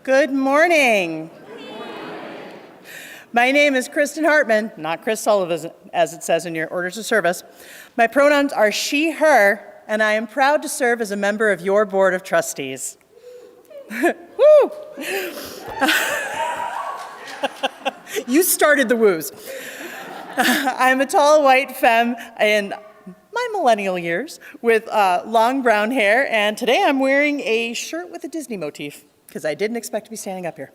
Good morning. My name is Kristen Hartman, not Chris Sullivan, as it says in your orders of service. My pronouns are she, her, and I am proud to serve as a member of your board of trustees. Woo! You started the woos. I'm a tall white femme in my millennial years with long brown hair, and today I'm wearing a shirt with a Disney motif, because I didn't expect to be standing up here.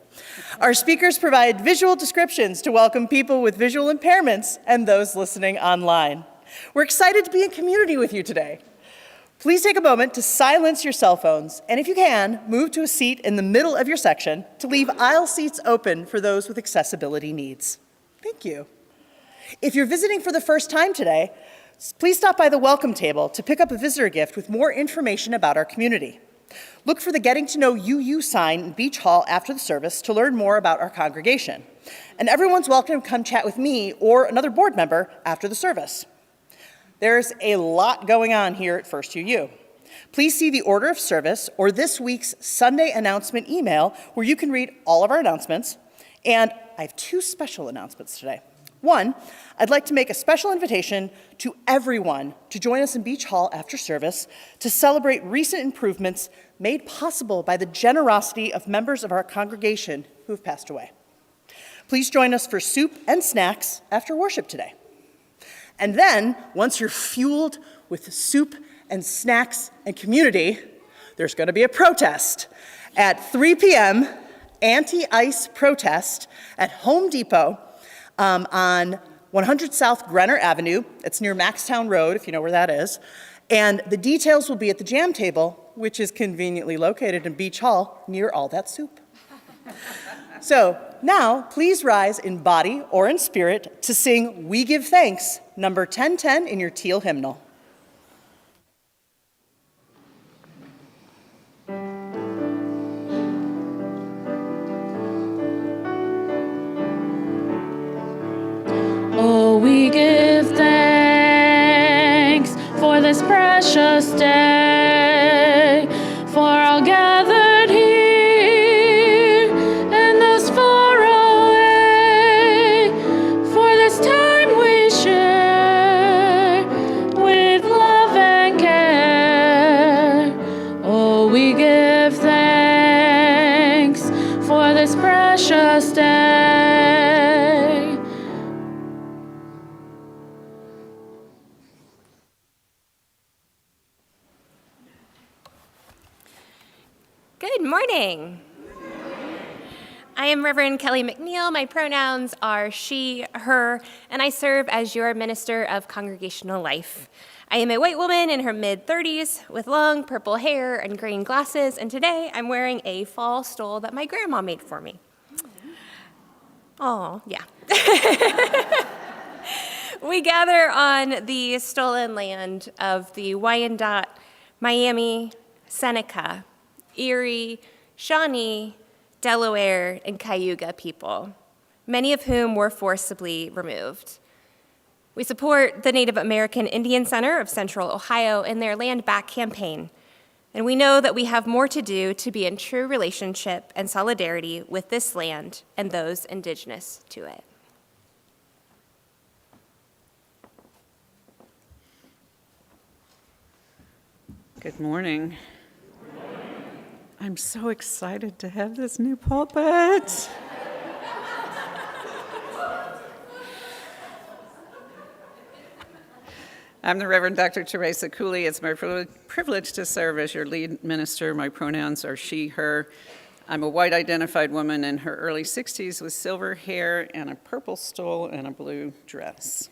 Our speakers provide visual descriptions to welcome people with visual impairments and those listening online. We're excited to be in community with you today. Please take a moment to silence your cell phones, and if you can, move to a seat in the middle of your section to leave aisle seats open for those with accessibility needs. Thank you. If you're visiting for the first time today, please stop by the welcome table to pick up a visitor gift with more information about our community. Look for the Getting to Know UU sign in Beach Hall after the service to learn more about our congregation. And everyone's welcome to come chat with me or another board member after the service. There's a lot going on here at First UU. Please see the order of service or this week's Sunday announcement email where you can read all of our announcements. And I have two special announcements today. One, I'd like to make a special invitation to everyone to join us in Beach Hall after service to celebrate recent improvements made possible by the generosity of members of our congregation who have passed away. Please join us for soup and snacks after worship today. And then, once you're fueled with soup and snacks and community, there's going to be a protest at 3 p.m., anti-ice protest at Home Depot on 100 South Grenner Avenue. It's near Maxtown Road, if you know where that is. And the details will be at the jam table, which is conveniently located in Beach Hall near All That Soup. So now, please rise in body or in spirit to sing We Give Thanks, number 1010 in your teal hymnal. Oh, we give thanks for this precious day, for all gathered here and those far away, for this time we share with love and care. Oh, we give thanks for this precious day. Good morning. I am Reverend Kelly McNeil. My pronouns are she, her, and I serve as your minister of congregational life. I am a white woman in her mid-30s with long purple hair and green glasses, and today I'm wearing a fall stole that my grandma made for me. Oh, yeah. We gather on the stolen land of the Wyandotte, Miami, Seneca, Erie, Shawnee, Delaware, and Cayuga people, many of whom were forcibly removed. We support the Native American Indian Center of Central Ohio in their Land Back campaign, and we know that we have more to do to be in true relationship and solidarity with this land and those indigenous to it. Good morning. I'm so excited to have this new pulpit. I'm the Reverend Dr. Teresa Cooley. It's my privilege to serve as your lead minister. My pronouns are she, her. I'm a white-identified woman in her early 60s with silver hair and a purple stole and a blue dress.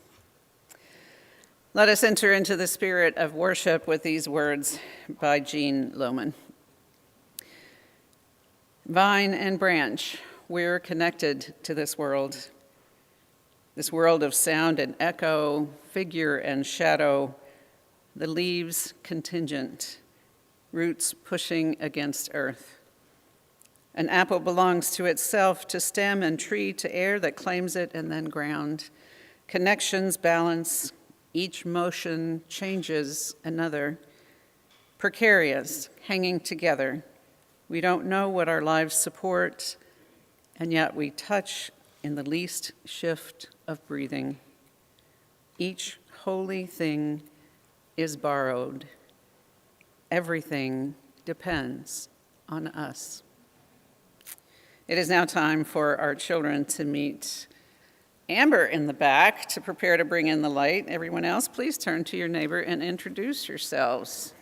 Let us enter into the spirit of worship with these words by Jean Lohman. Vine and branch, we're connected to this world of sound and echo, figure and shadow, the leaves contingent, roots pushing against earth. An apple belongs to itself, to stem and tree, to air that claims it and then ground. Connections balance, each motion changes another. Precarious, hanging together, We don't know what our lives support, and yet we touch in the least shift of breathing. Each holy thing is borrowed. Everything depends on us. It is now time for our children to meet Amber in the back to prepare to bring in the light. Everyone else, please turn to your neighbor and introduce yourselves.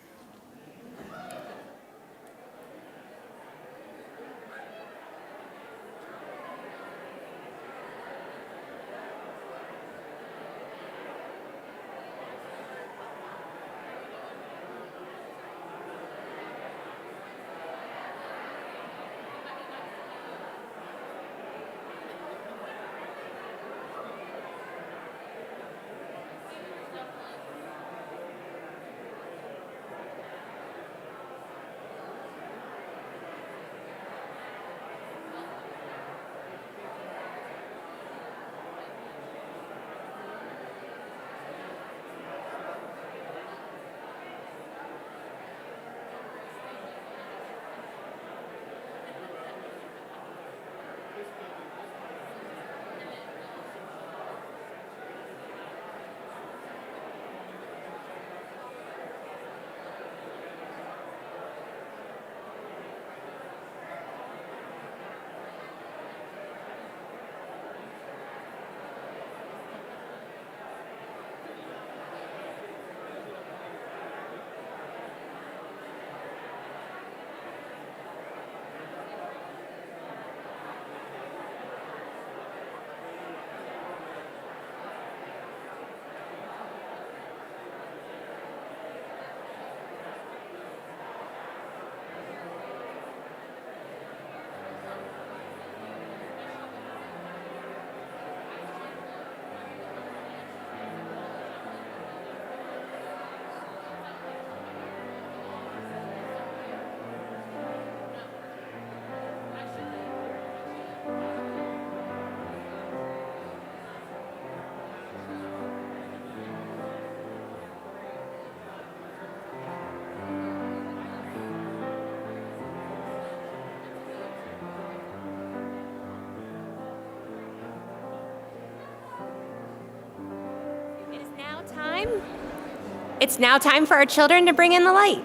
It's now time for our children to bring in the light.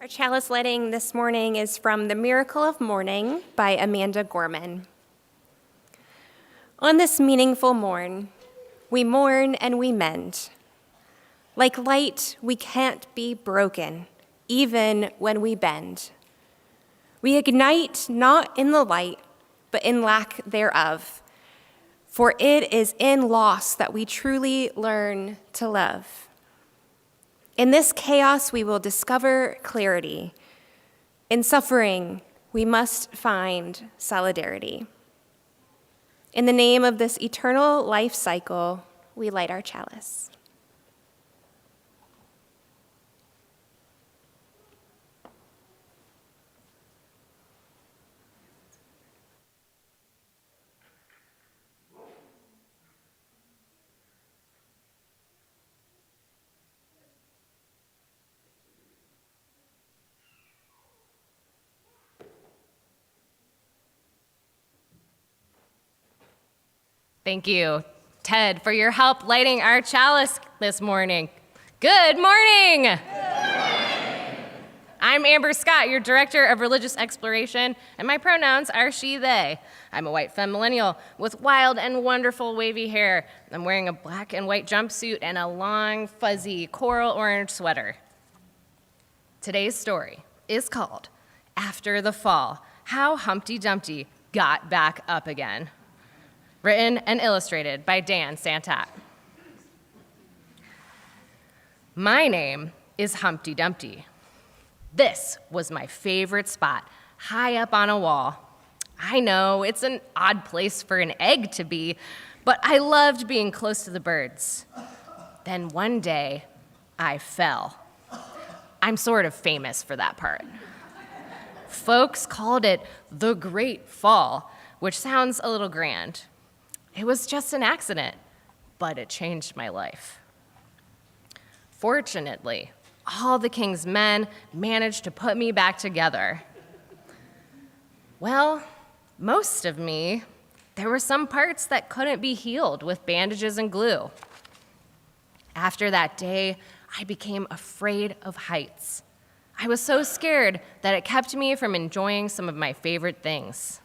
Our chalice lighting this morning is from The Miracle of Mourning by Amanda Gorman. On this meaningful morn, we mourn and we mend. Like light, we can't be broken, even when we bend. We ignite not in the light, but in lack thereof. For it is in loss that we truly learn to love. In this chaos, we will discover clarity. In suffering, we must find solidarity. In the name of this eternal life cycle, we light our chalice. Thank you, Ted, for your help lighting our chalice this morning. Good morning! I'm Amber Scott, your Director of Religious Exploration, and my pronouns are she, they. I'm a white femme millennial with wild and wonderful wavy hair. I'm wearing a black and white jumpsuit and a long, fuzzy coral orange sweater. Today's story is called After the Fall, How Humpty Dumpty Got Back Up Again. Written and illustrated by Dan Santat. My name is Humpty Dumpty. This was my favorite spot, high up on a wall. I know it's an odd place for an egg to be, but I loved being close to the birds. Then one day, I fell. I'm sort of famous for that part. Folks called it the Great Fall, which sounds a little grand. It was just an accident, but it changed my life. Fortunately, all the king's men managed to put me back together. Well, most of me, there were some parts that couldn't be healed with bandages and glue. After that day, I became afraid of heights. I was so scared that it kept me from enjoying some of my favorite things.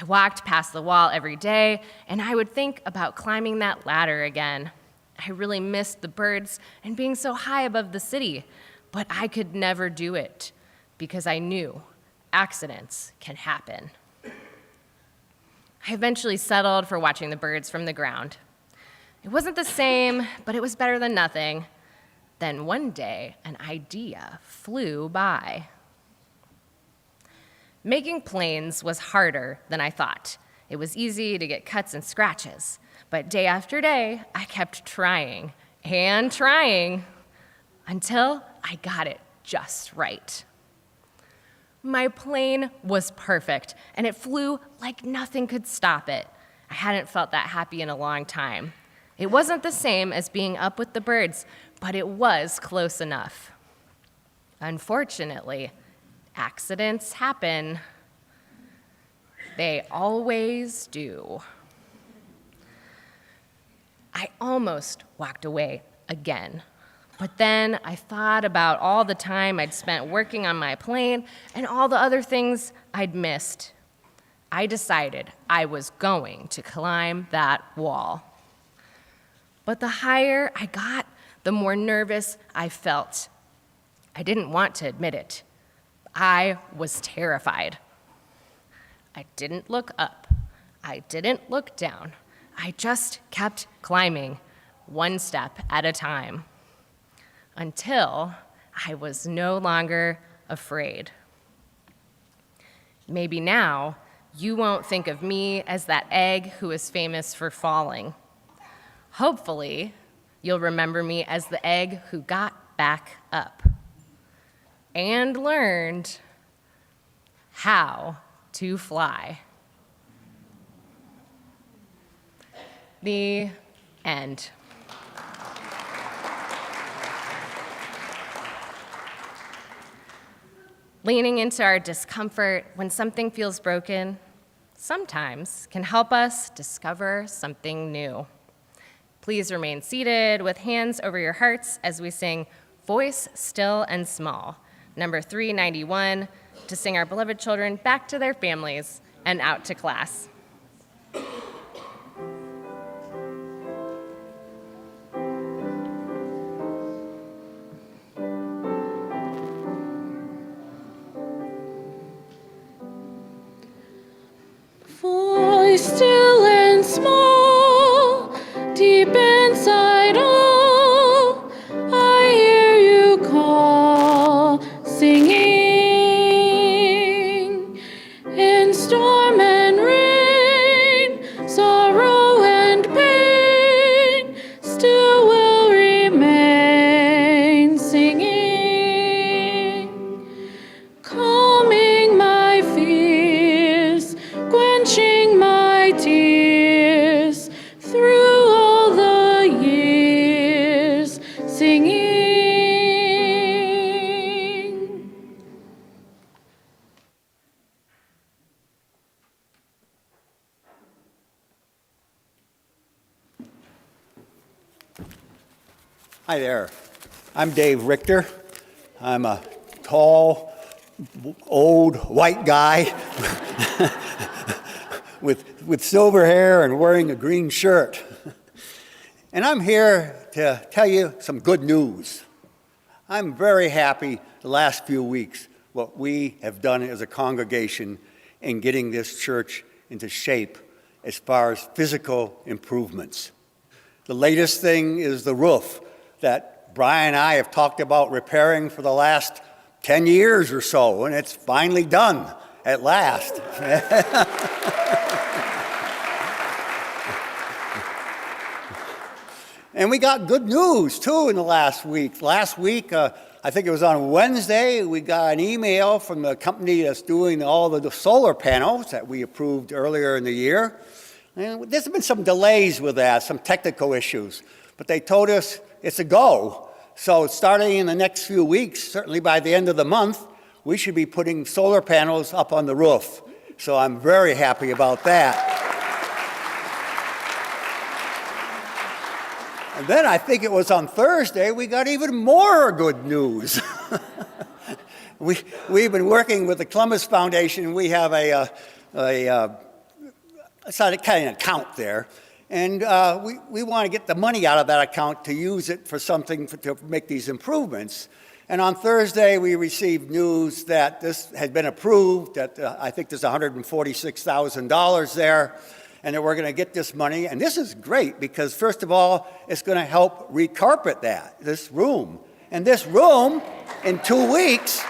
I walked past the wall every day, and I would think about climbing that ladder again. I really missed the birds and being so high above the city, but I could never do it because I knew accidents can happen. I eventually settled for watching the birds from the ground. It wasn't the same, but it was better than nothing. Then one day, an idea flew by. Making planes was harder than I thought. It was easy to get cuts and scratches. But day after day, I kept trying and trying until I got it just right. My plane was perfect, and it flew like nothing could stop it. I hadn't felt that happy in a long time. It wasn't the same as being up with the birds, but it was close enough. Unfortunately, accidents happen. They always do. I almost walked away again, but then I thought about all the time I'd spent working on my plane and all the other things I'd missed. I decided I was going to climb that wall. But the higher I got, the more nervous I felt. I didn't want to admit it. I was terrified. I didn't look up. I didn't look down. I just kept climbing, one step at a time, until I was no longer afraid. Maybe now you won't think of me as that egg who is famous for falling. Hopefully, you'll remember me as the egg who got back up and learned how to fly. The end. Leaning into our discomfort when something feels broken sometimes can help us discover something new. Please remain seated with hands over your hearts as we sing Voice Still and Small, number 391, to sing our beloved children back to their families and out to class. Voice still and small, deep inside all, I hear you call, singing. In storm and rain, Hi there. I'm Dave Richter. I'm a tall, old, white guy with silver hair and wearing a green shirt. And I'm here to tell you some good news. I'm very happy the last few weeks what we have done as a congregation in getting this church into shape as far as physical improvements. The latest thing is the roof that Brian and I have talked about repairing for the last 10 years or so, and it's finally done at last. And we got good news, too, in the last week. Last week, I think it was on Wednesday, we got an email from the company that's doing all of the solar panels that we approved earlier in the year. And there's been some delays with that, some technical issues, but they told us it's a go. So starting in the next few weeks, certainly by the end of the month, we should be putting solar panels up on the roof. So I'm very happy about that. And then I think it was on Thursday, we got even more good news. We've been working with the Columbus Foundation. We have a kind of account there. And we want to get the money out of that account to use it for something to make these improvements. And on Thursday, we received news that this had been approved, that I think there's $146,000 there, and that we're going to get this money. And this is great because, first of all, it's going to help recarpet this room. And this room, in 2 weeks,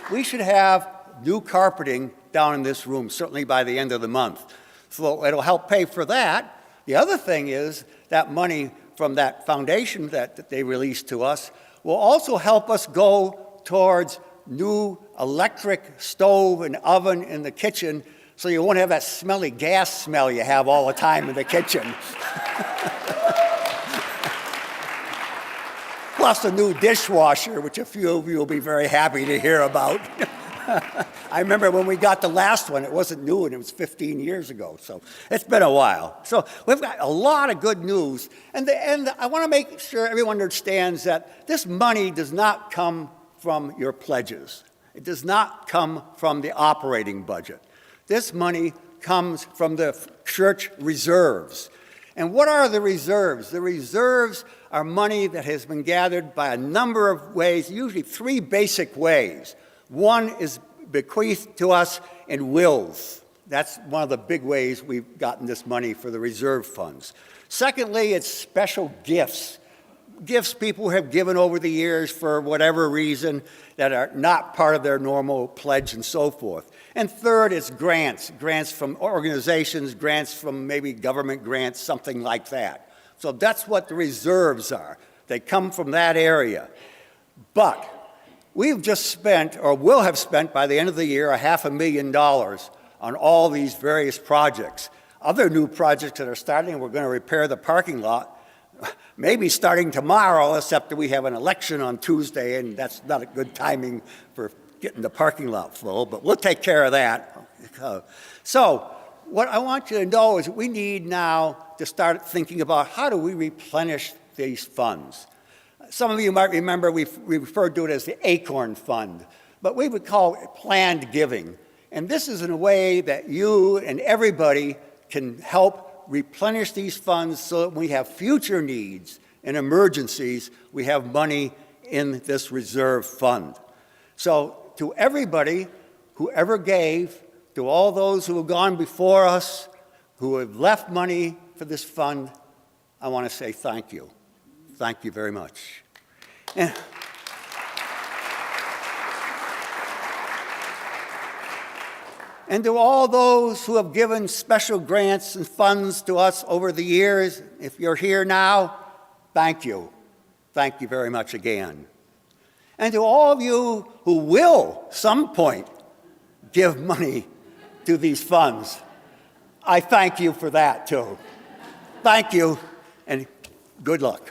we should have new carpeting down in this room, certainly by the end of the month. So it'll help pay for that. The other thing is that money from that foundation that they released to us will also help us go towards new electric stove and oven in the kitchen, so you won't have that smelly gas smell you have all the time in the kitchen. Plus a new dishwasher, which a few of you will be very happy to hear about. I remember when we got the last one, it wasn't new and it was 15 years ago, so it's been a while. So we've got a lot of good news. And I want to make sure everyone understands that this money does not come from your pledges. It does not come from the operating budget. This money comes from the church reserves. And what are the reserves? The reserves are money that has been gathered by a number of ways, usually 3 basic ways. One is bequeathed to us in wills. That's one of the big ways we've gotten this money for the reserve funds. Secondly, it's special gifts. Gifts people have given over the years for whatever reason that are not part of their normal pledge and so forth. And third, it's grants. Grants from organizations, grants from maybe government grants, something like that. So that's what the reserves are. They come from that area. But we've just spent, or will have spent by the end of the year, $500,000 on all these various projects. Other new projects that are starting, we're going to repair the parking lot, maybe starting tomorrow, except that we have an election on Tuesday, and that's not a good timing for getting the parking lot full, but we'll take care of that. So what I want you to know is we need now to start thinking about how do we replenish these funds. Some of you might remember we referred to it as the Acorn Fund, but we would call it planned giving. And this is in a way that you and everybody can help replenish these funds so that when we have future needs and emergencies, we have money in this reserve fund. So to everybody who ever gave, to all those who have gone before us, who have left money for this fund, I want to say thank you. Thank you very much. And to all those who have given special grants and funds to us over the years, if you're here now, thank you. Thank you very much again. And to all of you who will, some point, give money to these funds, I thank you for that, too. Thank you, and good luck.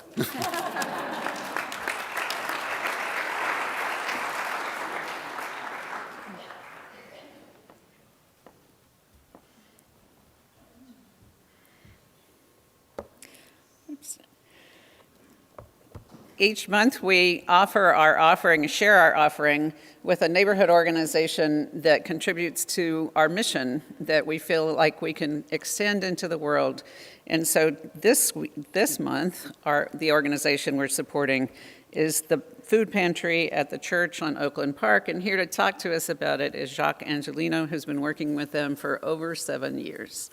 Each month we offer our offering, share our offering with a neighborhood organization that contributes to our mission that we feel like we can extend into the world. And so this month, the organization we're supporting is the food pantry at the church on Oakland Park. And here to talk to us about it is Jacques Angelino, who's been working with them for over 7 years.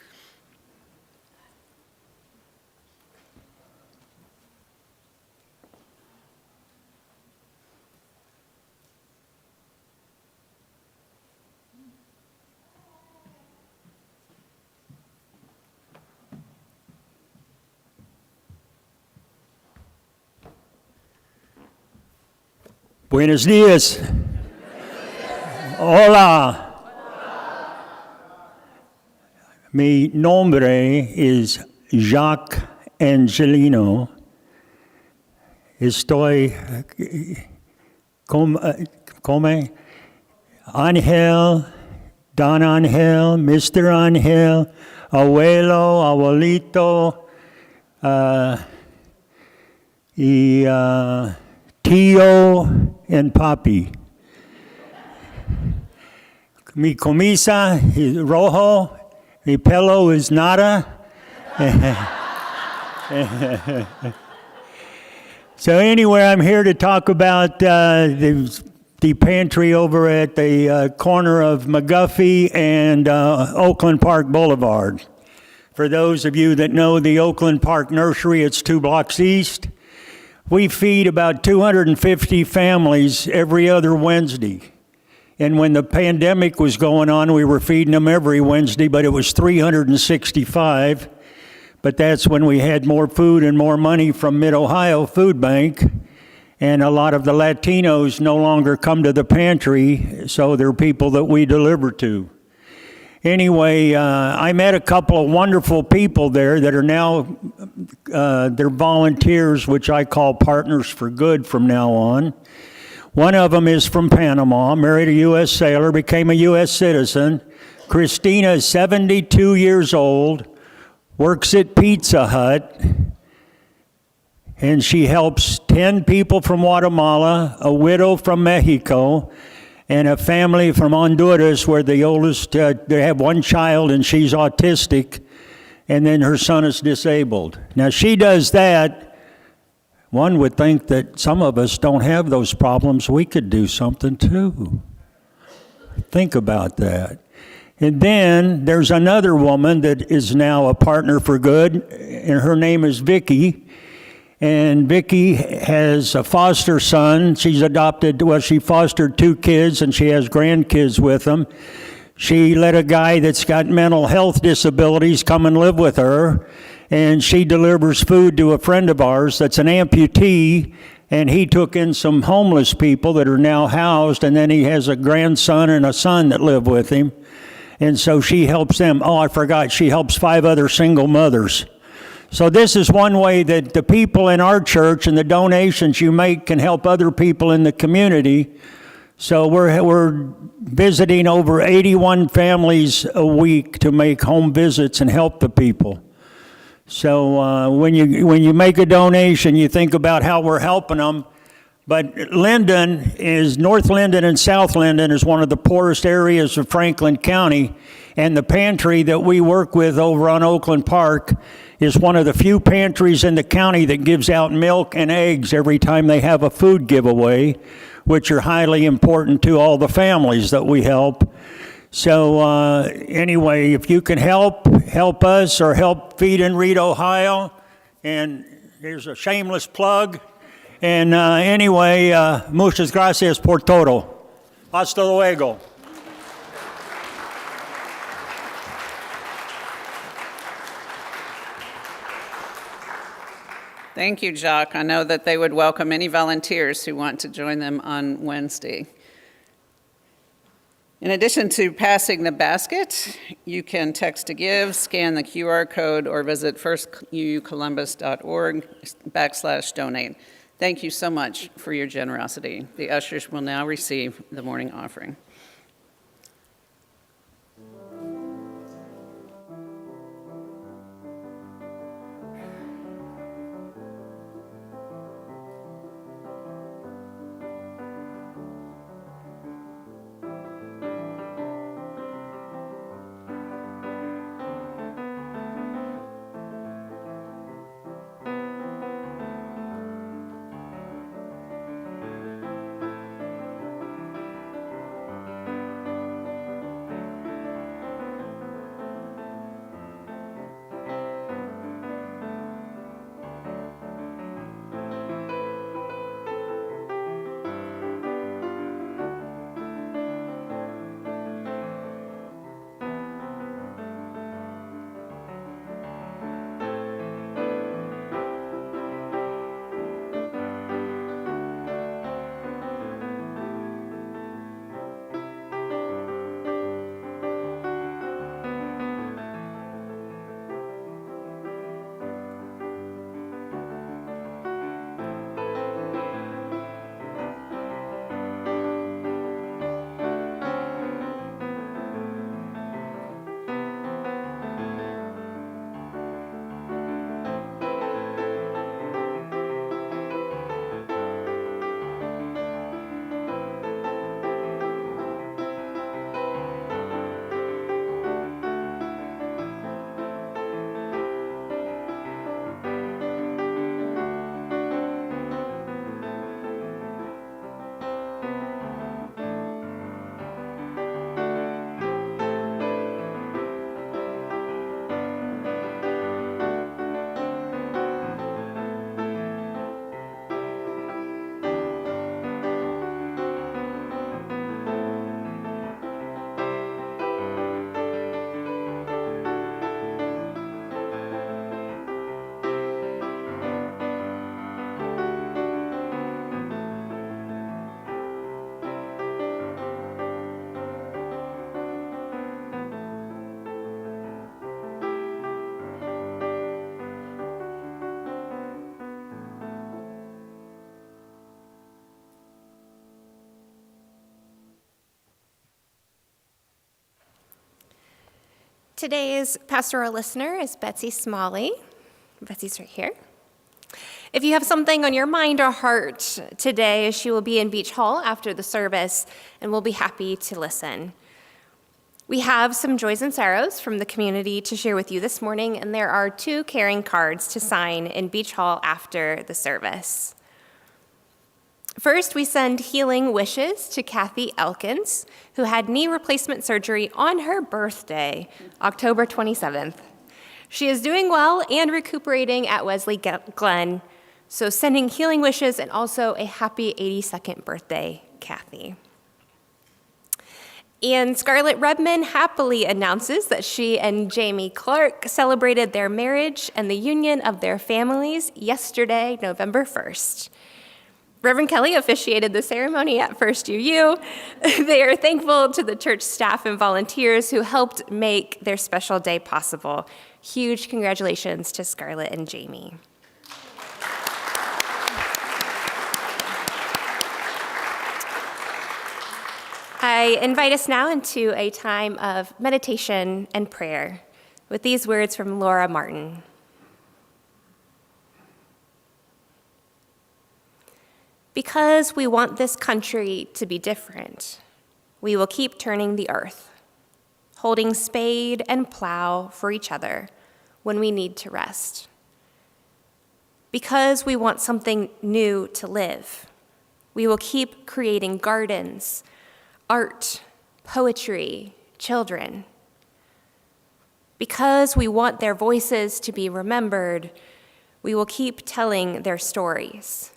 Buenos días. Hola. Mi nombre es Jacques Angelino. Estoy como Ángel, Don Ángel, Mr. Ángel, abuelo, abuelito, y tío and papi. Mi camisa is rojo, mi pelo is nada. So anyway, I'm here to talk about the pantry over at the corner of McGuffey and Oakland Park Boulevard. For those of you that know the Oakland Park Nursery, it's 2 blocks east. We feed about 250 families every other Wednesday. And when the pandemic was going on, we were feeding them every Wednesday, but it was 365. But that's when we had more food and more money from Mid-Ohio Food Bank. And a lot of the Latinos no longer come to the pantry, so they're people that we deliver to. Anyway, I met a couple of wonderful people there that are now, they're volunteers, which I call Partners for Good from now on. One of them is from Panama, married a U.S. sailor, became a U.S. citizen. Christina is 72 years old, works at Pizza Hut, and she helps 10 people from Guatemala, a widow from Mexico, and a family from Honduras where the oldest, they have one child and she's autistic, and then her son is disabled. Now she does that. One would think that some of us don't have those problems. We could do something too. Think about that. And then there's another woman that is now a Partner for Good, and her name is Vicki. And Vicki has a foster son. She's adopted, well, she fostered 2 kids, and she has grandkids with them. She let a guy that's got mental health disabilities come and live with her, and she delivers food to a friend of ours that's an amputee, and he took in some homeless people that are now housed, and then he has a grandson and a son that live with him. And so she helps them. Oh, I forgot, she helps 5 other single mothers. So this is one way that the people in our church and the donations you make can help other people in the community. So we're visiting over 81 families a week to make home visits and help the people. So when you make a donation, you think about how we're helping them. But North Linden and South Linden is one of the poorest areas of Franklin County, and the pantry that we work with over on Oakland Park is one of the few pantries in the county that gives out milk and eggs every time they have a food giveaway, which are highly important to all the families that we help. So anyway, if you can help us or help Feed and Read Ohio, and here's a shameless plug. And anyway, muchas gracias por todo. Hasta luego. Thank you, Jacques. I know that they would welcome any volunteers who want to join them on Wednesday. In addition to passing the basket, you can text to give, scan the QR code, or visit firstucolumbus.org/donate. Thank you so much for your generosity. The ushers will now receive the morning offering. Today's pastoral listener is Betsy Smalley. Betsy's right here. If you have something on your mind or heart today, she will be in Beach Hall after the service, and we'll be happy to listen. We have some joys and sorrows from the community to share with you this morning, and there are 2 caring cards to sign in Beach Hall after the service. First, we send healing wishes to Kathy Elkins, who had knee replacement surgery on her birthday, October 27th. She is doing well and recuperating at Wesley Glen, so sending healing wishes and also a happy 82nd birthday, Kathy. And Scarlett Redman happily announces that she and Jamie Clark celebrated their marriage and the union of their families yesterday, November 1st. Reverend Kelly officiated the ceremony at First UU. They are thankful to the church staff and volunteers who helped make their special day possible. Huge congratulations to Scarlett and Jamie. I invite us now into a time of meditation and prayer with these words from Laura Martin. Because we want this country to be different, we will keep turning the earth, holding spade and plow for each other when we need to rest. Because we want something new to live, we will keep creating gardens, art, poetry, children. Because we want their voices to be remembered, we will keep telling their stories,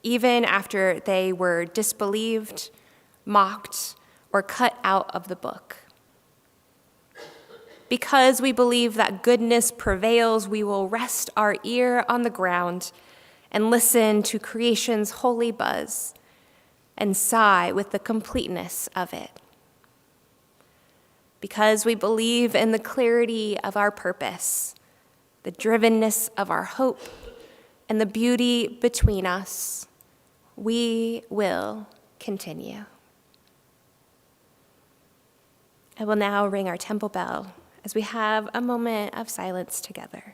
even after they were disbelieved, mocked, or cut out of the book. Because we believe that goodness prevails, we will rest our ear on the ground and listen to creation's holy buzz and sigh with the completeness of it. Because we believe in the clarity of our purpose, the drivenness of our hope, and the beauty between us, we will continue. I will now ring our temple bell as we have a moment of silence together.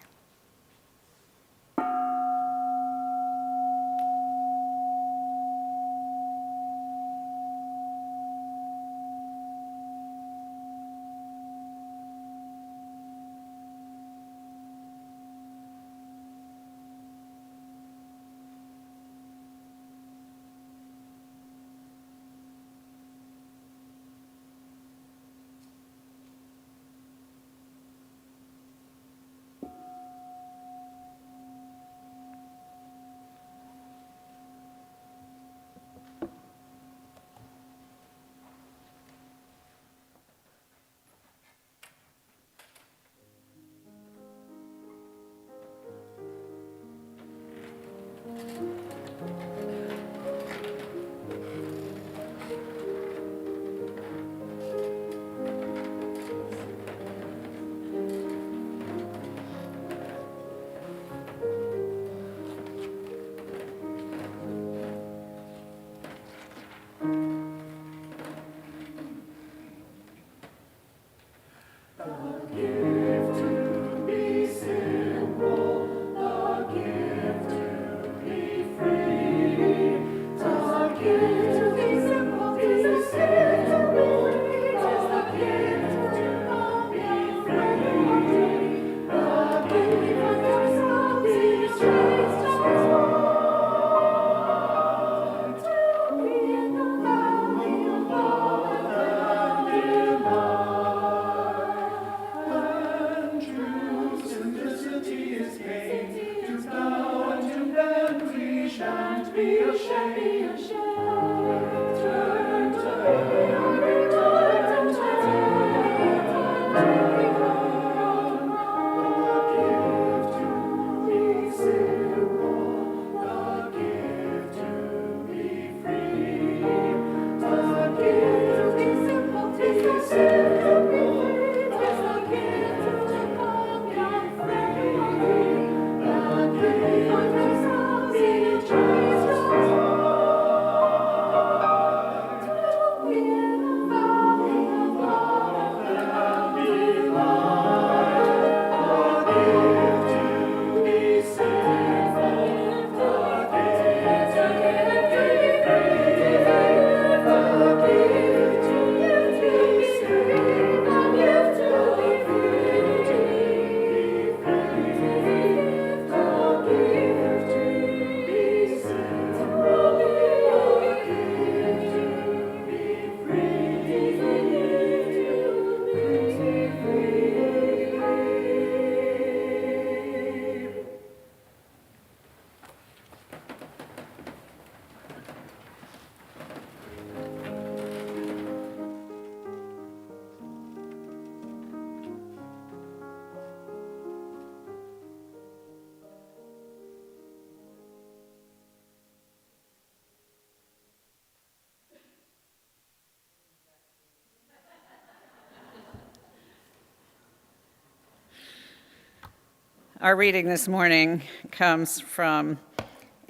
Our reading this morning comes from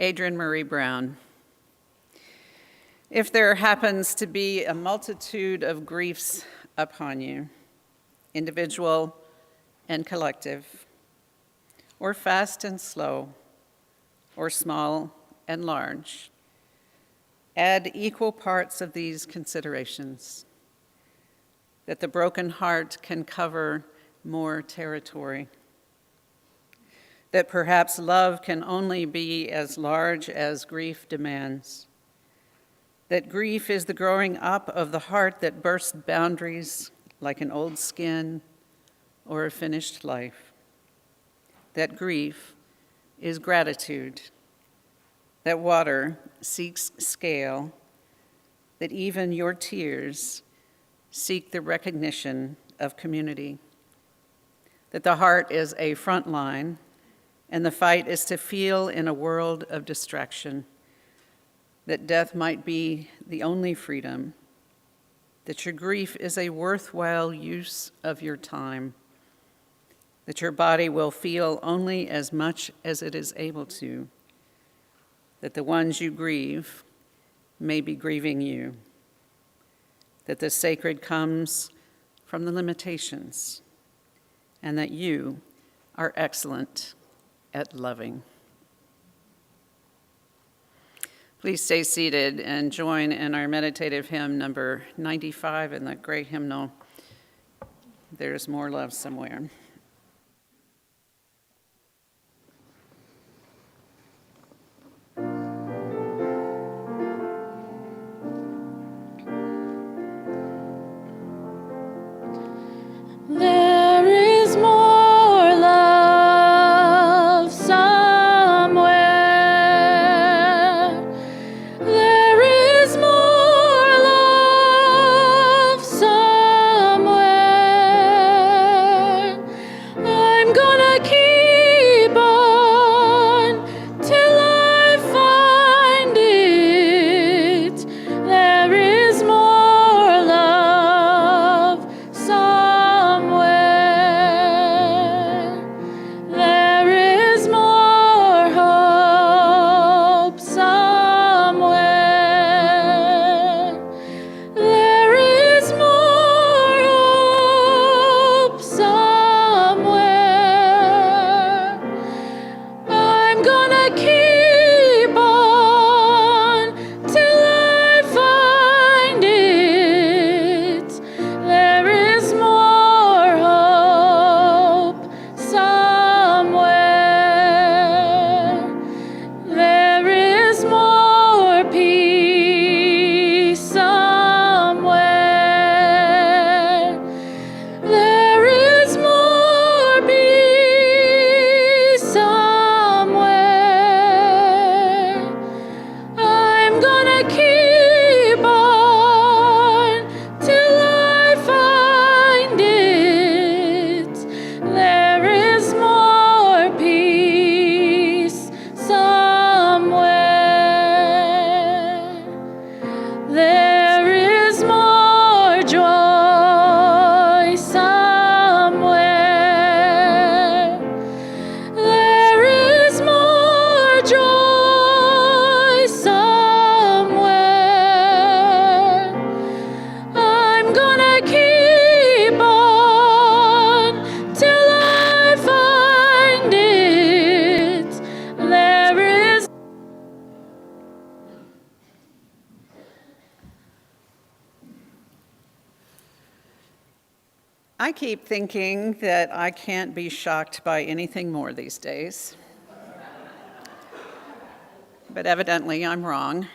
Adrienne Marie Brown. If there happens to be a multitude of griefs upon you, individual and collective, or fast and slow, or small and large, add equal parts of these considerations, that the broken heart can cover more territory, that perhaps love can only be as large as grief demands, that grief is the growing up of the heart that bursts boundaries like an old skin or a finished life, that grief is gratitude, that water seeks scale, that even your tears seek the recognition of community, that the heart is a front line and the fight is to feel in a world of distraction, that death might be the only freedom, that your grief is a worthwhile use of your time, that your body will feel only as much as it is able to, that the ones you grieve may be grieving you, that the sacred comes from the limitations, and that you are excellent at loving. Please stay seated and join in our meditative hymn number 95 in the great hymnal, There's More Love Somewhere. There is more love somewhere. There is more love somewhere. I'm gonna keep on till I find it. There is more love somewhere. There is more hope somewhere. There is more hope somewhere. I'm gonna keep on till I find it. There is more hope somewhere. There is more peace somewhere. There is more peace somewhere. I'm gonna keep on till I find it. There is more peace somewhere. There is more joy somewhere. There is more joy somewhere. I'm gonna keep on till I find it. There is. I keep thinking that I can't be shocked by anything more these days. But evidently I'm wrong.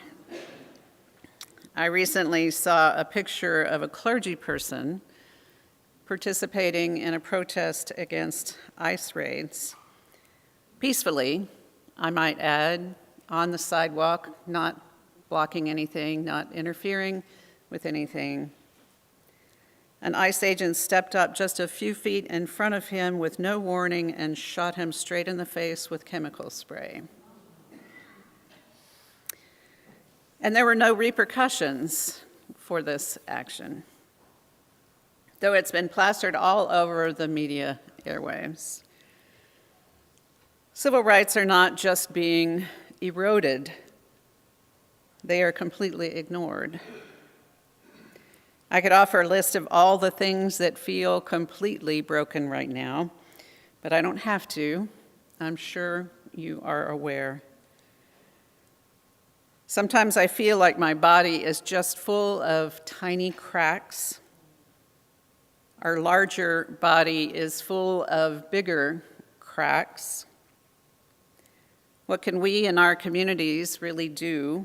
I recently saw a picture of a clergy person participating in a protest against ICE raids. Peacefully, I might add, on the sidewalk, not blocking anything, not interfering with anything. An ICE agent stepped up just a few feet in front of him with no warning and shot him straight in the face with chemical spray. And there were no repercussions for this action, though it's been plastered all over the media airwaves. Civil rights are not just being eroded, they are completely ignored. I could offer a list of all the things that feel completely broken right now, but I don't have to. I'm sure you are aware. Sometimes I feel like my body is just full of tiny cracks. Our larger body is full of bigger cracks. What can we in our communities really do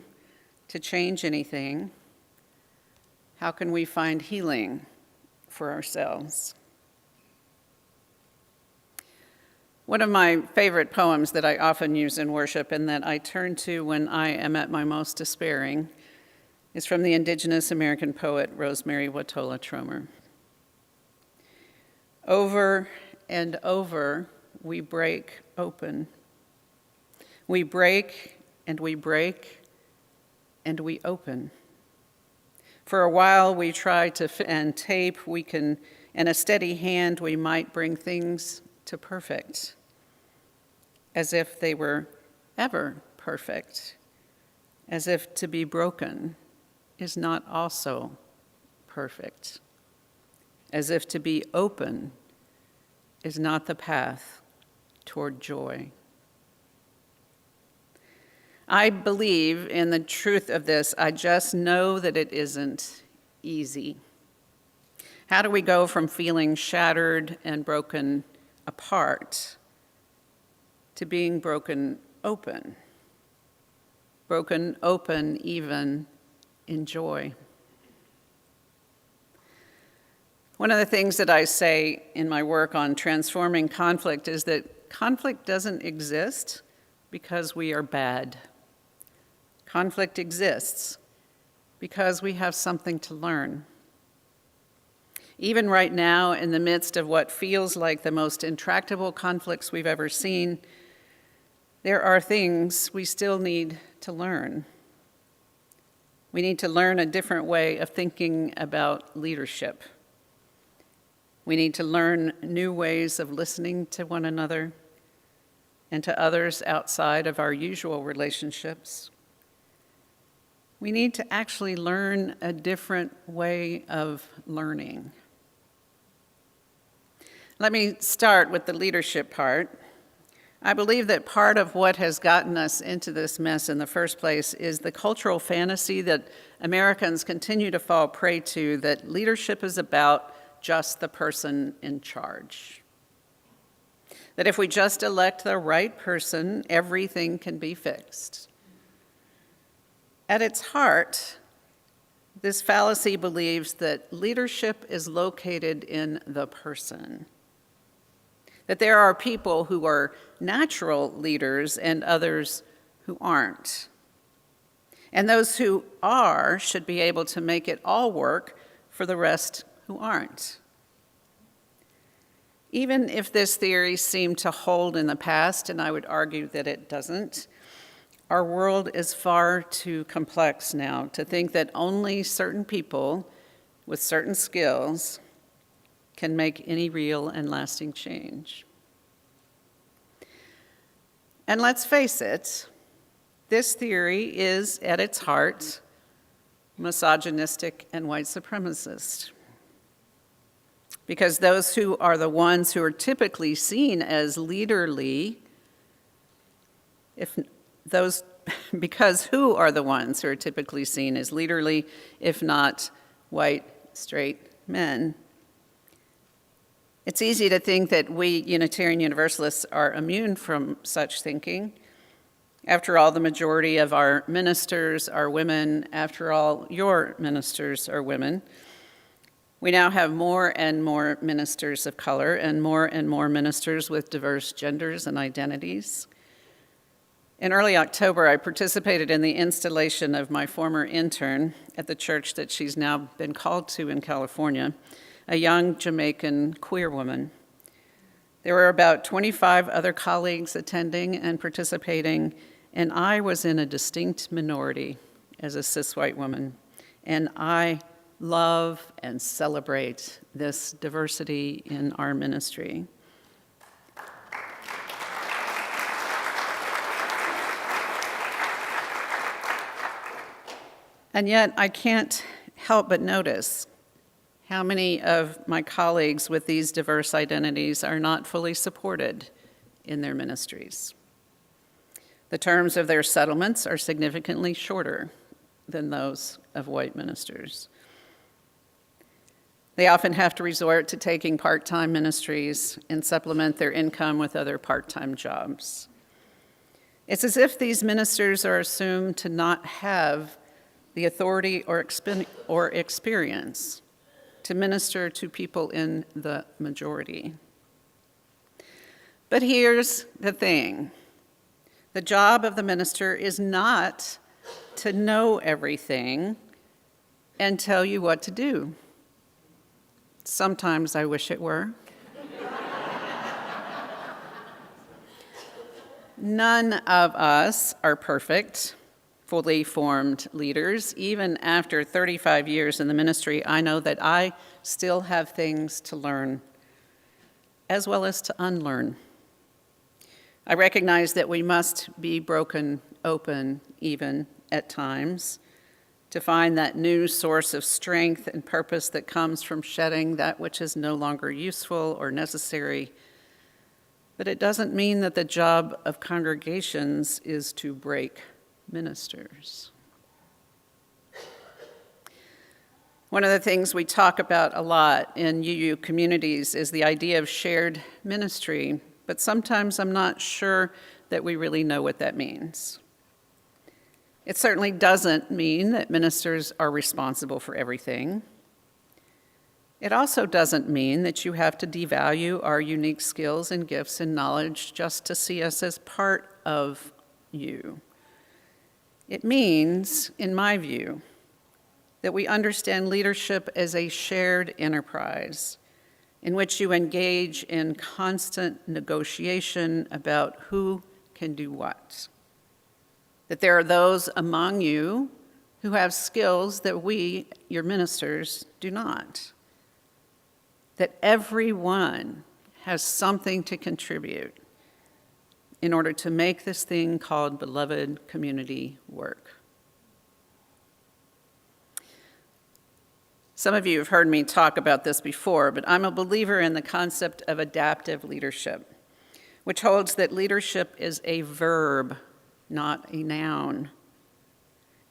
to change anything? How can we find healing for ourselves? One of my favorite poems that I often use in worship and that I turn to when I am at my most despairing is from the Indigenous American poet Rosemary Watola Tromer. Over and over, we break open. We break and we break and we open. For a while we try to and tape, we can, in a steady hand, we might bring things to perfect, as if they were ever perfect, as if to be broken is not also perfect, as if to be open is not the path toward joy. I believe in the truth of this. I just know that it isn't easy. How do we go from feeling shattered and broken apart to being broken open even in joy? One of the things that I say in my work on transforming conflict is that conflict doesn't exist because we are bad. Conflict exists because we have something to learn. Even right now, in the midst of what feels like the most intractable conflicts we've ever seen, there are things we still need to learn. We need to learn a different way of thinking about leadership. We need to learn new ways of listening to one another and to others outside of our usual relationships. We need to actually learn a different way of learning. Let me start with the leadership part. I believe that part of what has gotten us into this mess in the first place is the cultural fantasy that Americans continue to fall prey to, that leadership is about just the person in charge. That if we just elect the right person, everything can be fixed. At its heart, this fallacy believes that leadership is located in the person. That there are people who are natural leaders and others who aren't. And those who are should be able to make it all work for the rest who aren't. Even if this theory seemed to hold in the past, and I would argue that it doesn't, our world is far too complex now to think that only certain people with certain skills can make any real and lasting change. And let's face it, this theory is at its heart misogynistic and white supremacist. Because those who are the ones who are typically seen as leaderly, because who are the ones who are typically seen as leaderly, if not white, straight men? It's easy to think that we Unitarian Universalists are immune from such thinking. After all, the majority of our ministers are women. After all, your ministers are women. We now have more and more ministers of color and more ministers with diverse genders and identities. In early October, I participated in the installation of my former intern at the church that she's now been called to in California, a young Jamaican queer woman. There were about 25 other colleagues attending and participating, and I was in a distinct minority as a cis white woman. And I love and celebrate this diversity in our ministry. And yet I can't help but notice how many of my colleagues with these diverse identities are not fully supported in their ministries. The terms of their settlements are significantly shorter than those of white ministers. They often have to resort to taking part-time ministries and supplement their income with other part-time jobs. It's as if these ministers are assumed to not have the authority or experience to minister to people in the majority. But here's the thing. The job of the minister is not to know everything and tell you what to do. Sometimes I wish it were. None of us are perfect, fully formed leaders. Even after 35 years in the ministry, I know that I still have things to learn, as well as to unlearn. I recognize that we must be broken open, even at times, to find that new source of strength and purpose that comes from shedding that which is no longer useful or necessary. But it doesn't mean that the job of congregations is to break ministers. One of the things we talk about a lot in UU communities is the idea of shared ministry, but sometimes I'm not sure that we really know what that means. It certainly doesn't mean that ministers are responsible for everything. It also doesn't mean that you have to devalue our unique skills and gifts and knowledge just to see us as part of you. It means, in my view, that we understand leadership as a shared enterprise in which you engage in constant negotiation about who can do what. That there are those among you who have skills that we, your ministers, do not. That everyone has something to contribute in order to make this thing called beloved community work. Some of you have heard me talk about this before, but I'm a believer in the concept of adaptive leadership, which holds that leadership is a verb, not a noun.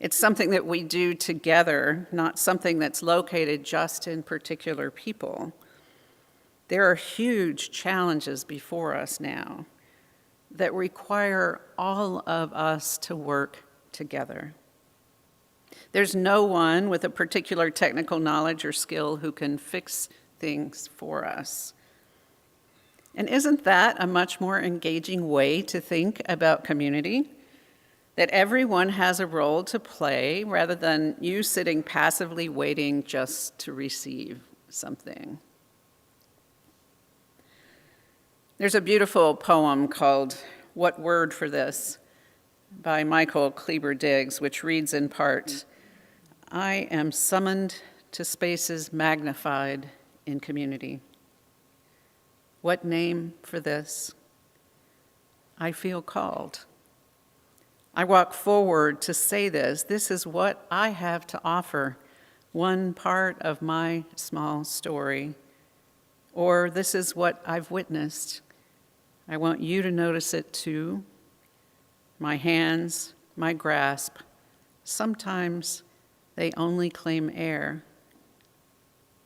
It's something that we do together, not something that's located just in particular people. There are huge challenges before us now that require all of us to work together. There's no one with a particular technical knowledge or skill who can fix things for us. And isn't that a much more engaging way to think about community? That everyone has a role to play rather than you sitting passively waiting just to receive something. There's a beautiful poem called "What Word for This" by Michael Kleber Diggs, which reads in part, "I am summoned to spaces magnified in community. What name for this? I feel called. I walk forward to say this. This is what I have to offer, one part of my small story. Or this is what I've witnessed. I want you to notice it too. My hands, my grasp, sometimes they only claim air.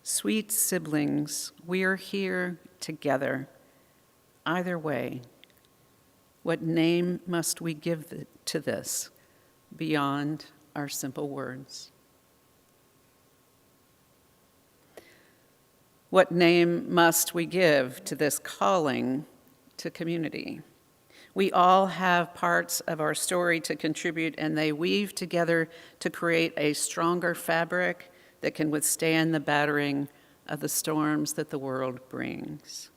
Sweet siblings, we're here together. Either way, what name must we give to this beyond our simple words? What name must we give to this calling to community? We all have parts of our story to contribute, and they weave together to create a stronger fabric that can withstand the battering of the storms that the world brings.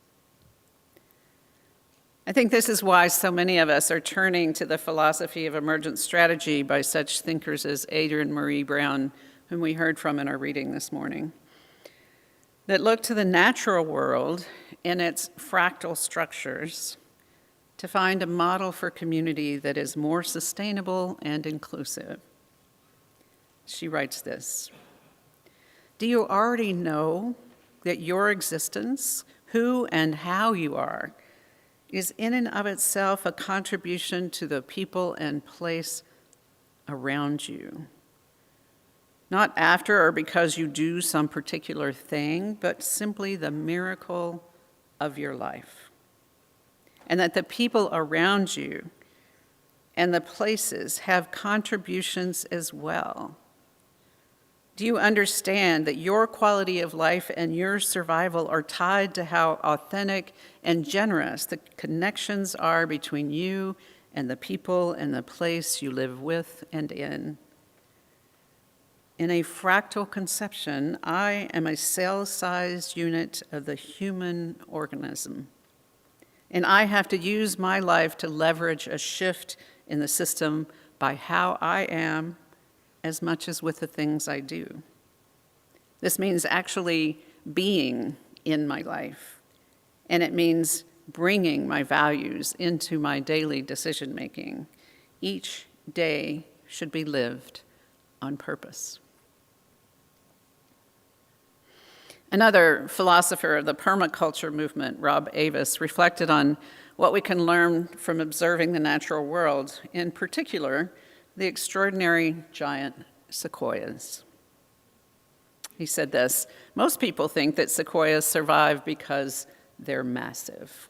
I think this is why so many of us are turning to the philosophy of emergent strategy by such thinkers as Adrienne Marie Brown, whom we heard from in our reading this morning, that look to the natural world in its fractal structures to find a model for community that is more sustainable and inclusive. She writes this: "Do you already know that your existence, who and how you are, is in and of itself a contribution to the people and place around you? Not after or because you do some particular thing, but simply the miracle of your life. And that the people around you and the places have contributions as well. Do you understand that your quality of life and your survival are tied to how authentic and generous the connections are between you and the people and the place you live with and in? In a fractal conception, I am a cell-sized unit of the human organism, and I have to use my life to leverage a shift in the system by how I am as much as with the things I do. This means actually being in my life, and it means bringing my values into my daily decision-making. Each day should be lived on purpose." Another philosopher of the permaculture movement, Rob Avis, reflected on what we can learn from observing the natural world, in particular, the extraordinary giant sequoias. He said this: "Most people think that sequoias survive because they're massive.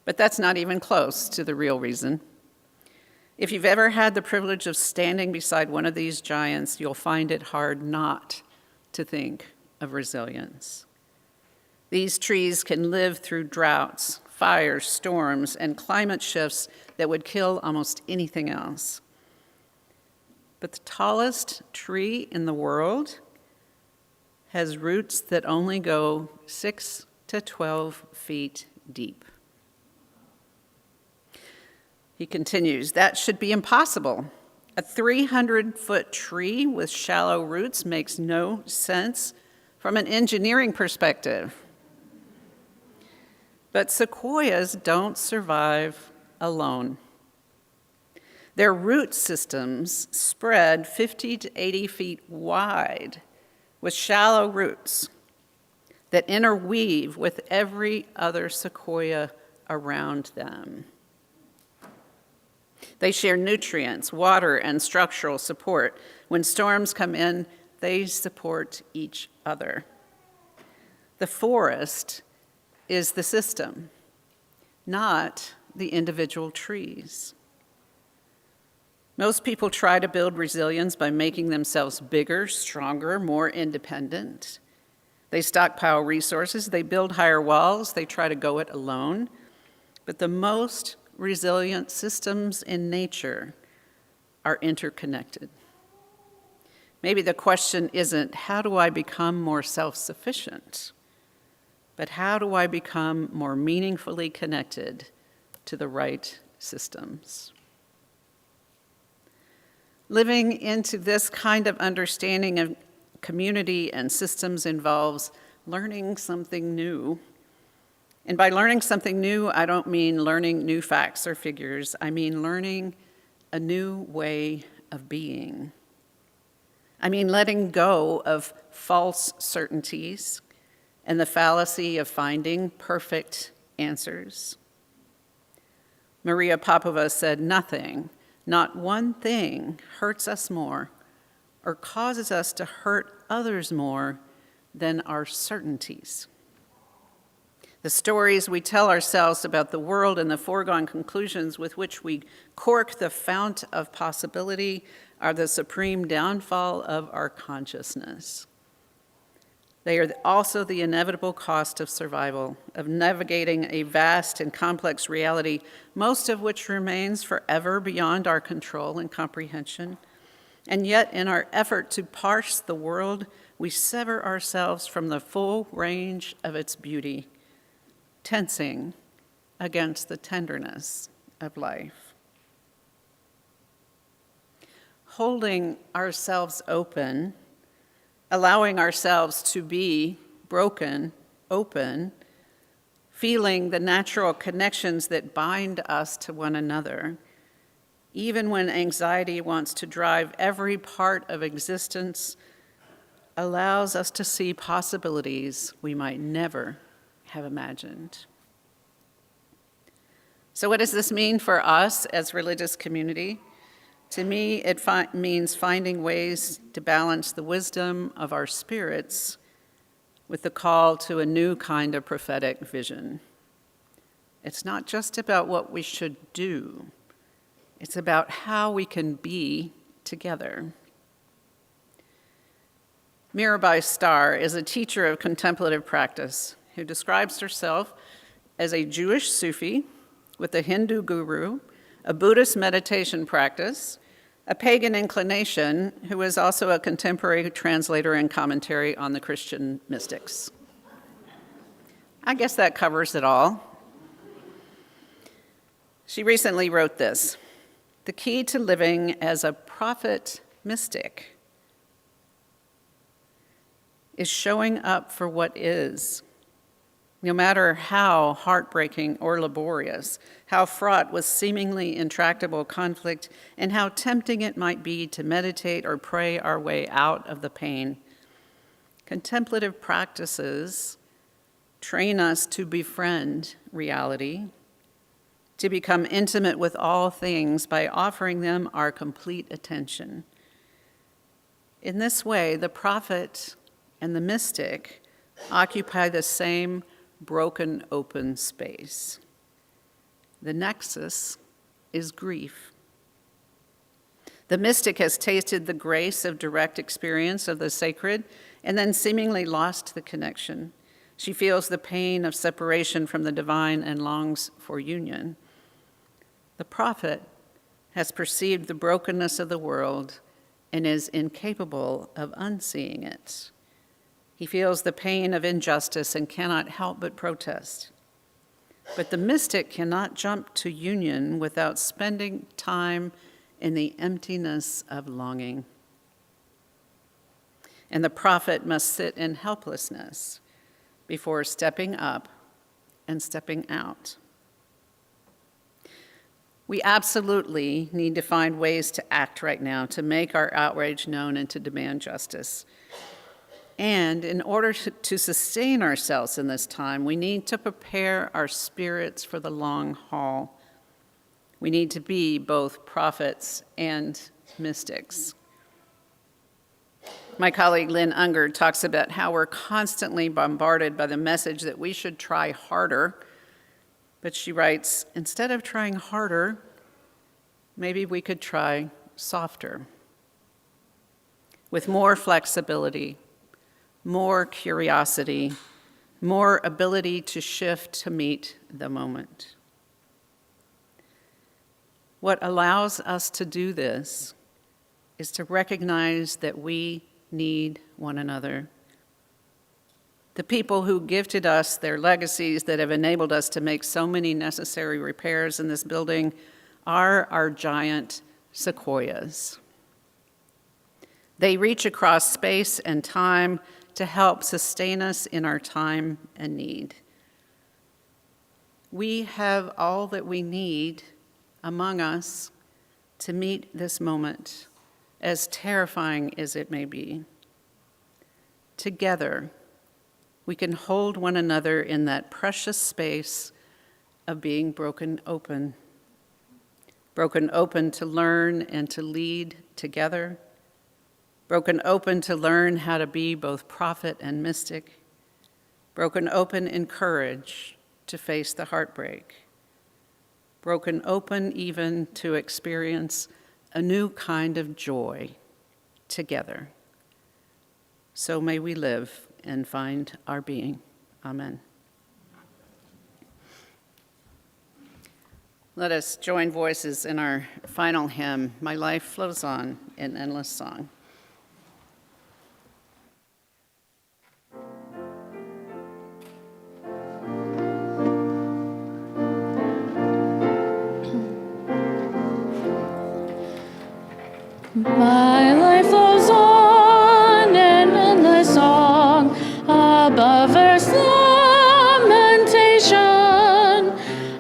But that's not even close to the real reason. If you've ever had the privilege of standing beside one of these giants, you'll find it hard not to think of resilience. These trees can live through droughts, fires, storms, and climate shifts that would kill almost anything else. But the tallest tree in the world has roots that only go 6 to 12 feet deep." He continues, "That should be impossible. A 300-foot tree with shallow roots makes no sense from an engineering perspective. But sequoias don't survive alone. Their root systems spread 50 to 80 feet wide with shallow roots that interweave with every other sequoia around them. They share nutrients, water, and structural support. When storms come in, they support each other. The forest is the system, not the individual trees. Most people try to build resilience by making themselves bigger, stronger, more independent. They stockpile resources, they build higher walls, they try to go it alone. But the most resilient systems in nature are interconnected. Maybe the question isn't, how do I become more self-sufficient? But how do I become more meaningfully connected to the right systems? Living into this kind of understanding of community and systems involves learning something new. And by learning something new, I don't mean learning new facts or figures. I mean learning a new way of being. I mean letting go of false certainties and the fallacy of finding perfect answers. Maria Popova said, "Nothing, not one thing, hurts us more or causes us to hurt others more than our certainties." The stories we tell ourselves about the world and the foregone conclusions with which we cork the fount of possibility are the supreme downfall of our consciousness. They are also the inevitable cost of survival, of navigating a vast and complex reality, most of which remains forever beyond our control and comprehension. And yet, in our effort to parse the world, we sever ourselves from the full range of its beauty, tensing against the tenderness of life. Holding ourselves open, allowing ourselves to be broken, open, feeling the natural connections that bind us to one another, even when anxiety wants to drive every part of existence, allows us to see possibilities we might never have imagined. So what does this mean for us as religious community? To me, it means finding ways to balance the wisdom of our spirits with the call to a new kind of prophetic vision. It's not just about what we should do. It's about how we can be together. Mirabai Starr is a teacher of contemplative practice who describes herself as a Jewish Sufi with a Hindu guru, a Buddhist meditation practice, a pagan inclination, who is also a contemporary translator and commentary on the Christian mystics. I guess that covers it all. She recently wrote this: "The key to living as a prophet mystic is showing up for what is, no matter how heartbreaking or laborious, how fraught with seemingly intractable conflict, and how tempting it might be to meditate or pray our way out of the pain. Contemplative practices train us to befriend reality, to become intimate with all things by offering them our complete attention. In this way, the prophet and the mystic occupy the same broken open space. The nexus is grief. The mystic has tasted the grace of direct experience of the sacred and then seemingly lost the connection. She feels the pain of separation from the divine and longs for union. The prophet has perceived the brokenness of the world and is incapable of unseeing it. He feels the pain of injustice and cannot help but protest. But the mystic cannot jump to union without spending time in the emptiness of longing. And the prophet must sit in helplessness before stepping up and stepping out. We absolutely need to find ways to act right now, to make our outrage known and to demand justice. And in order to sustain ourselves in this time, we need to prepare our spirits for the long haul. We need to be both prophets and mystics. My colleague Lynn Unger talks about how we're constantly bombarded by the message that we should try harder. But she writes, instead of trying harder, maybe we could try softer, with more flexibility, more curiosity, more ability to shift to meet the moment. What allows us to do this is to recognize that we need one another. The people who gifted us their legacies that have enabled us to make so many necessary repairs in this building are our giant sequoias. They reach across space and time to help sustain us in our time and need. We have all that we need among us to meet this moment, as terrifying as it may be. Together, we can hold one another in that precious space of being broken open to learn and to lead together, broken open to learn how to be both prophet and mystic, broken open in courage to face the heartbreak, broken open even to experience a new kind of joy together. So may we live and find our being. Amen. Let us join voices in our final hymn, My Life Flows On in Endless Song. My life flows on in endless song, above earth's lamentation.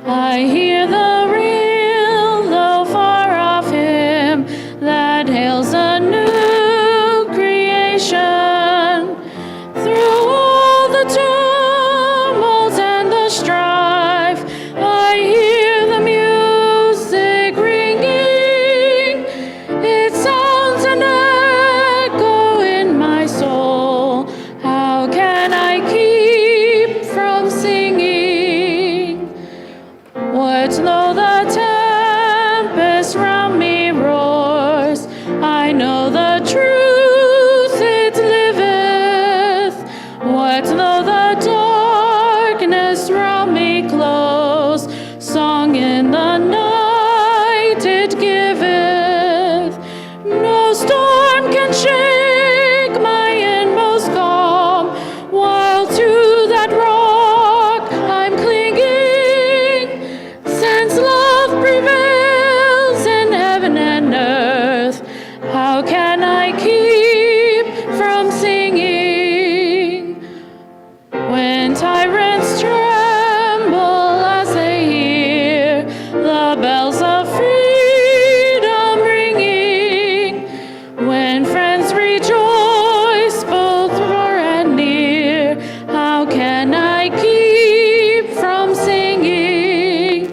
I hear the real, though far off darkness round me roars. I know the truth, it liveth. What though the darkness round me close? Song in the night it giveth. No storm can shake my inmost calm, while to that rock I'm clinging. Since love prevails in heaven and earth, how can I keep from singing? When tyrants tremble as they hear the bells of freedom ringing, when friends rejoice both far and near, how can I keep from singing?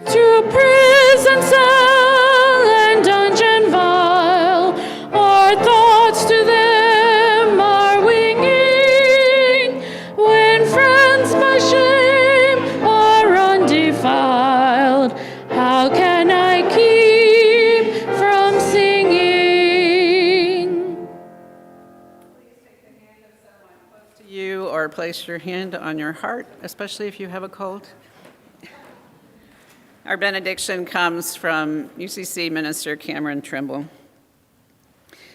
To prison cell and dungeon vile, our thoughts to them are winging. When friends by shame are undefiled, how can I keep from singing? To you, or place your hand on your heart, especially if you have a cold. Our benediction comes from UCC Minister Cameron Trimble.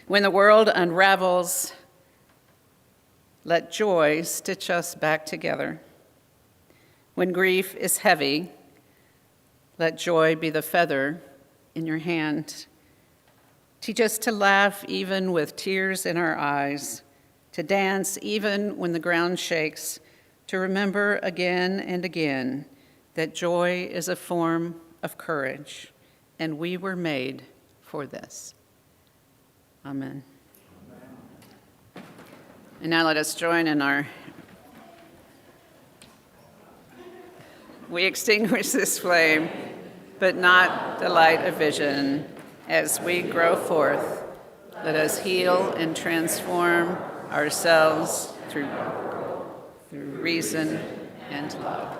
When the world unravels, let joy stitch us back together. When grief is heavy, let joy be the feather in your hand. Teach us to laugh even with tears in our eyes, to dance even when the ground shakes, to remember again and again that joy is a form of courage, and we were made for this. Amen. And now let us join in our... We extinguish this flame, but not the light of vision. As we grow forth, let us heal and transform ourselves through reason and love.